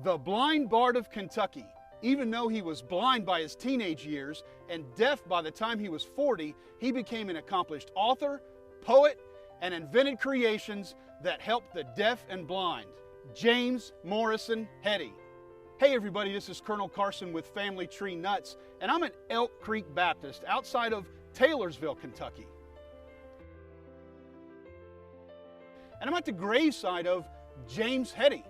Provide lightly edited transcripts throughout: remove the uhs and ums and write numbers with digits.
The Blind Bard of Kentucky. Even though he was blind by his teenage years and deaf by the time he was 40, he became an accomplished author, poet, and invented creations that helped the deaf and blind. James Morrison Heady. Hey everybody, this is Colonel Carson with Family Tree Nuts, and I'm at Elk Creek Baptist outside of Taylorsville, Kentucky. And I'm at the graveside of James Heady.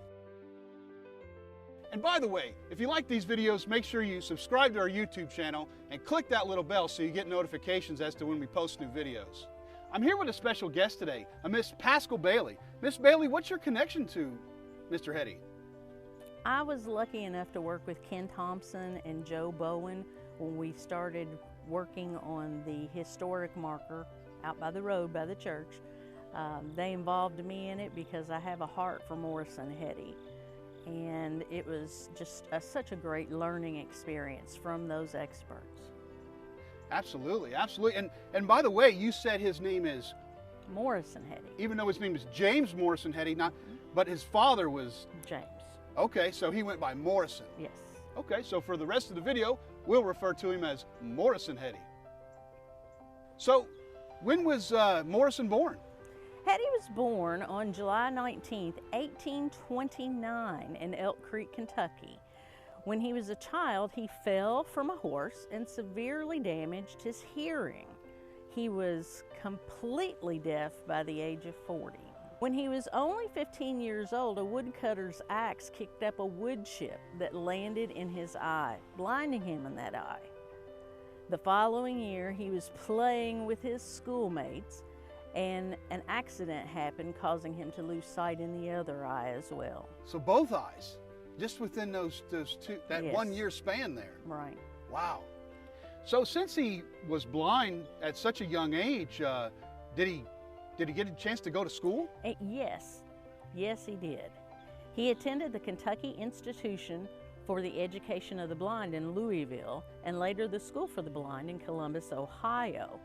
And by the way, if you like these videos, make sure you subscribe to our YouTube channel and click that little bell so you get notifications as to when we post new videos. I'm here with a special guest today, a Miss Pascal Bailey. Miss Bailey, what's your connection to Mr. Heady? I was lucky enough to work with Ken Thompson and Joe Bowen when we started working on the historic marker out by the road by the church. They involved me in it because I have a heart for Morrison Heady. And it was just such a great learning experience from those experts. Absolutely, absolutely. And by the way, you said his name is? Morrison Heady. Even though his name is James Morrison Heady, but his father was? James. Okay, so he went by Morrison. Yes. Okay, so for the rest of the video, we'll refer to him as Morrison Heady. So, when was Morrison born? Heady was born on July 19, 1829 in Elk Creek, Kentucky. When he was a child, he fell from a horse and severely damaged his hearing. He was completely deaf by the age of 40. When he was only 15 years old, a woodcutter's axe kicked up a wood chip that landed in his eye, blinding him in that eye. The following year, he was playing with his schoolmates, and an accident happened, causing him to lose sight in the other eye as well. So both eyes, just within those two, that Yes. 1 year span there. Right. Wow. So since he was blind at such a young age, did he get a chance to go to school? Yes, he did. He attended the Kentucky Institution for the Education of the Blind in Louisville, and later the School for the Blind in Columbus, Ohio.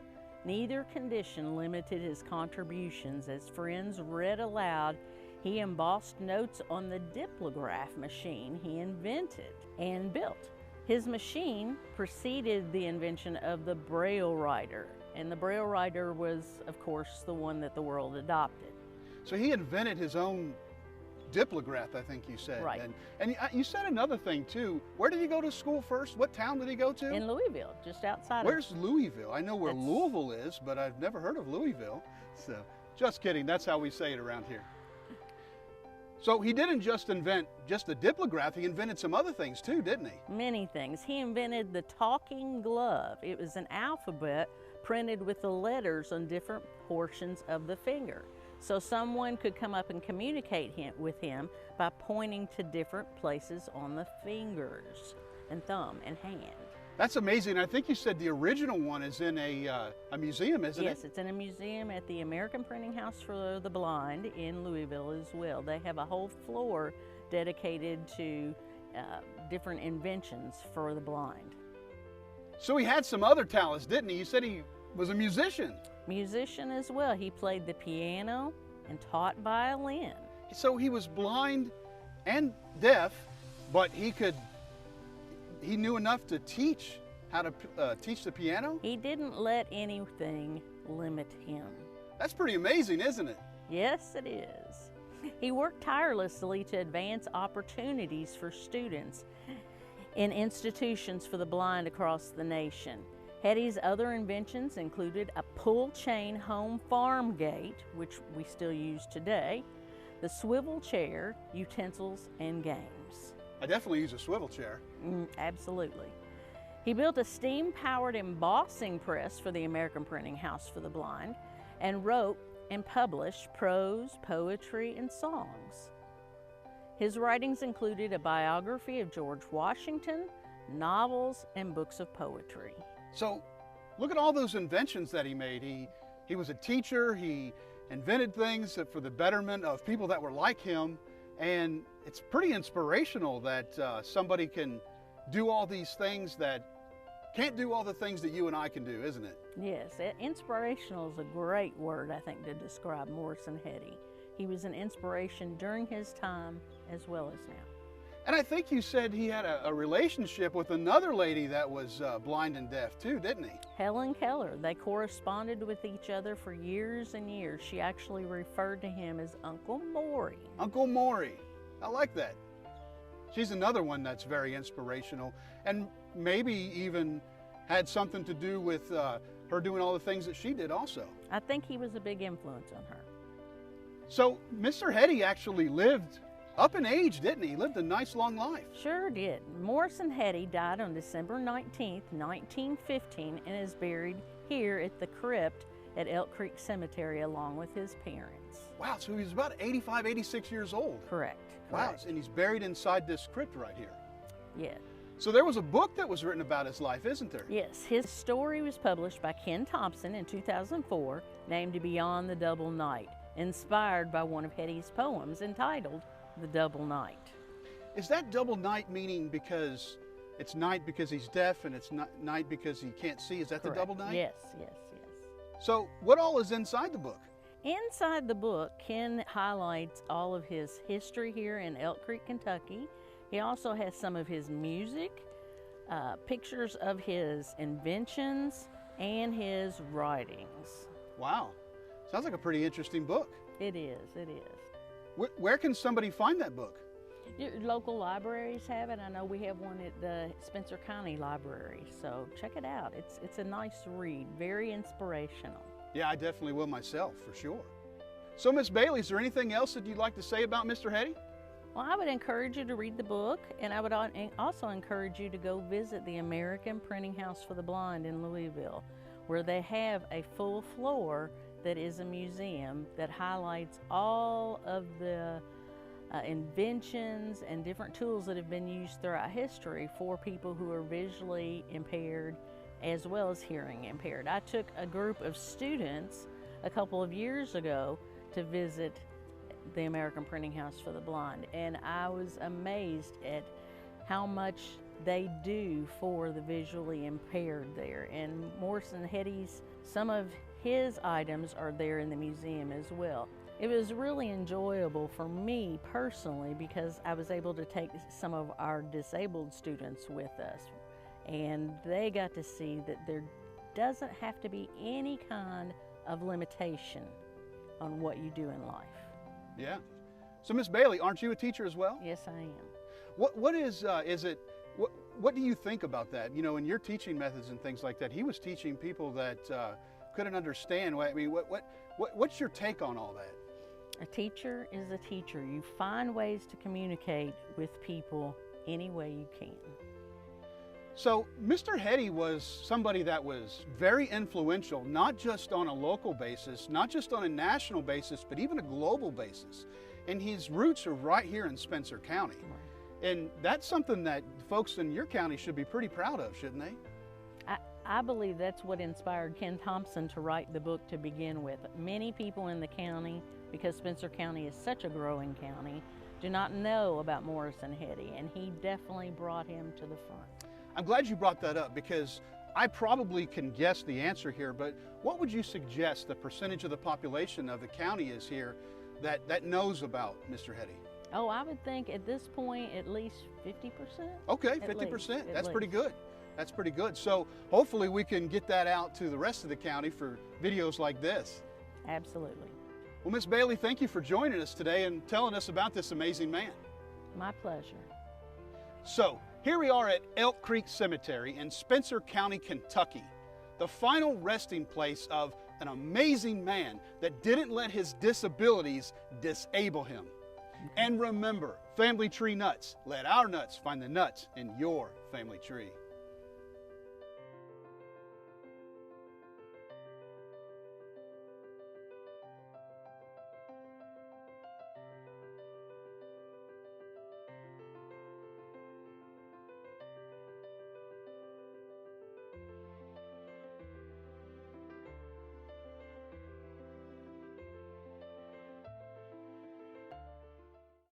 Neither condition limited his contributions. As friends read aloud, he embossed notes on the diplograph machine he invented and built. His machine preceded the invention of the Braille writer, and the Braille writer was, of course, the one that the world adopted. So he invented his own diplograph, I think you said. Right. And you said another thing too. Where did he go to school first? What town did he go to? In Louisville, just outside. Where's Louisville? I know where Louisville is, but I've never heard of Louisville. So, just kidding. That's how we say it around here. So he didn't just invent just the diplograph, he invented some other things too, didn't he? Many things. He invented the talking glove. It was an alphabet printed with the letters on different portions of the finger. So someone could come up and communicate with him by pointing to different places on the fingers and thumb and hand. That's amazing. I think you said the original one is in a museum, isn't it? Yes, it's in a museum at the American Printing House for the Blind in Louisville as well. They have a whole floor dedicated to different inventions for the blind. So he had some other talents, didn't he? You said he was a musician. Musician as well. He played the piano and taught violin. So he was blind and deaf, but he knew enough to teach how to teach the piano? He didn't let anything limit him. That's pretty amazing, isn't it? Yes, it is. He worked tirelessly to advance opportunities for students in institutions for the blind across the nation. Heady's other inventions included a pull-chain home farm gate, which we still use today, the swivel chair, utensils, and games. I definitely use a swivel chair. Absolutely. He built a steam-powered embossing press for the American Printing House for the Blind and wrote and published prose, poetry, and songs. His writings included a biography of George Washington, novels, and books of poetry. So, look at all those inventions that he made. He was a teacher, he invented things for the betterment of people that were like him, and it's pretty inspirational that somebody can do all these things that can't do all the things that you and I can do, isn't it? Yes, inspirational is a great word, I think, to describe Morrison Heady. He was an inspiration during his time as well as now. And I think you said he had a relationship with another lady that was blind and deaf too, didn't he? Helen Keller. They corresponded with each other for years and years. She actually referred to him as Uncle Maury. Uncle Maury. I like that. She's another one that's very inspirational and maybe even had something to do with her doing all the things that she did also. I think he was a big influence on her. So Mr. Heady actually lived up in age, didn't he? Lived a nice long life. Sure did. Morrison Heady died on December 19th, 1915, and is buried here at the crypt at Elk Creek Cemetery along with his parents. Wow, so he was about 85, 86 years old. Correct. Wow, Correct. and he's buried inside this crypt right here. Yeah. So there was a book that was written about his life, isn't there? Yes, his story was published by Ken Thompson in 2004, named Beyond the Double Night, inspired by one of Heady's poems entitled The Double Night. Is that double night meaning because it's night because he's deaf and it's night because he can't see? Is that Correct. the double night? Yes, yes, yes. So what all is inside the book? Inside the book, Ken highlights all of his history here in Elk Creek, Kentucky. He also has some of his music, pictures of his inventions, and his writings. Wow, sounds like a pretty interesting book. It is, it is. Where can somebody find that book? Your local libraries have it. I know we have one at the Spencer County Library, so check it out. It's a nice read, very inspirational. Yeah, I definitely will myself, for sure. So, Miss Bailey, is there anything else that you'd like to say about Mr. Heady? Well, I would encourage you to read the book, and I would also encourage you to go visit the American Printing House for the Blind in Louisville, where they have a full floor that is a museum that highlights all of the inventions and different tools that have been used throughout history for people who are visually impaired as well as hearing impaired. I took a group of students a couple of years ago to visit the American Printing House for the Blind, and I was amazed at how much they do for the visually impaired there. And Morrison Heady's, some of his items are there in the museum as well. It was really enjoyable for me personally because I was able to take some of our disabled students with us, and they got to see that there doesn't have to be any kind of limitation on what you do in life. Yeah. So, Miss Bailey, aren't you a teacher as well? Yes, I am. What is it? What do you think about that? You know, in your teaching methods and things like that, he was teaching people that couldn't understand. I mean, what's your take on all that? A teacher is a teacher. You find ways to communicate with people any way you can. So Mr. Heady was somebody that was very influential, not just on a local basis, not just on a national basis, but even a global basis. And his roots are right here in Spencer County. Right. And that's something that folks in your county should be pretty proud of, shouldn't they? I believe that's what inspired Ken Thompson to write the book to begin with. Many people in the county, because Spencer County is such a growing county, do not know about Morrison Heady, and he definitely brought him to the front. I'm glad you brought that up because I probably can guess the answer here, but what would you suggest the percentage of the population of the county is here that knows about Mr. Heady? Oh, I would think at this point at least 50%. Okay, At 50%. least. That's pretty good. That's pretty good. So hopefully we can get that out to the rest of the county for videos like this. Absolutely. Well, Miss Bailey, thank you for joining us today and telling us about this amazing man. My pleasure. So here we are at Elk Creek Cemetery in Spencer County, Kentucky, the final resting place of an amazing man that didn't let his disabilities disable him. And remember, family tree nuts, let our nuts find the nuts in your family tree.